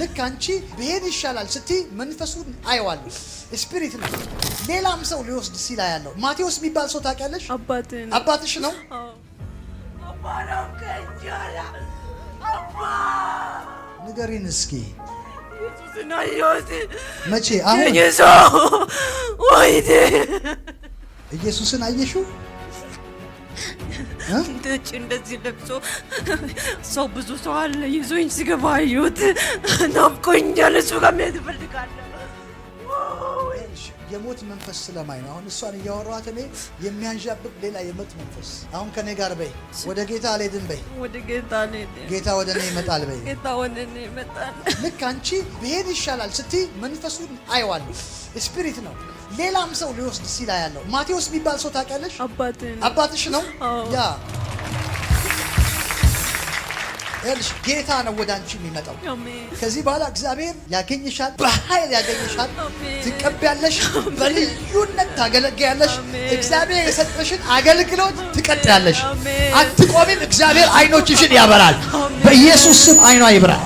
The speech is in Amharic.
ልክ አንቺ ብሄድ ይሻላል ስትይ መንፈሱን አይዋለሁ ስፒሪት ነው ሌላም ሰው ሊወስድ ሲላ ያለው ማቴዎስ የሚባል ሰው ታውቂያለሽ? አባትሽ ነው? አባ ነው ከንጀራ አባ ንገሪን እስኪ ኢየሱስን አየሁት መቼ? አሁን ኢየሱስን አየሽው? እንደዚህ ለብሶ ሰው ብዙ ሰው አለ ይዞኝ ሲገባ አየሁት። ናፍቆኛል። እሱ ጋር መሄድ እፈልጋለሁ። የሞት መንፈስ ስለማይ ነው። አሁን እሷን እያወራኋት እኔ የሚያንዣብብ ሌላ የሞት መንፈስ አሁን ከኔ ጋር በይ። ወደ ጌታ አልሄድም በይ። ወደ ጌታ አልሄድም። ጌታ ወደ እኔ ይመጣል በይ። ጌታ ወደ እኔ ይመጣል። ልክ አንቺ ብሄድ ይሻላል ስትይ መንፈሱን አይዋለሁ ስፒሪት ነው ሌላም ሰው ሊወስድ ሲላ ያለው ማቴዎስ የሚባል ሰው ታውቂያለሽ? አባትሽ ነው? ያ እልሽ ጌታ ነው ወደ አንቺ የሚመጣው። ከዚህ በኋላ እግዚአብሔር ያገኝሻል፣ በኃይል ያገኝሻል። ትቀበያለሽ፣ በልዩነት ታገለግያለሽ። እግዚአብሔር የሰጠሽን አገልግሎት ትቀጥያለሽ። አትቆሚም። እግዚአብሔር አይኖችሽን ያበራል። በኢየሱስ ስም አይኗ ይብራል።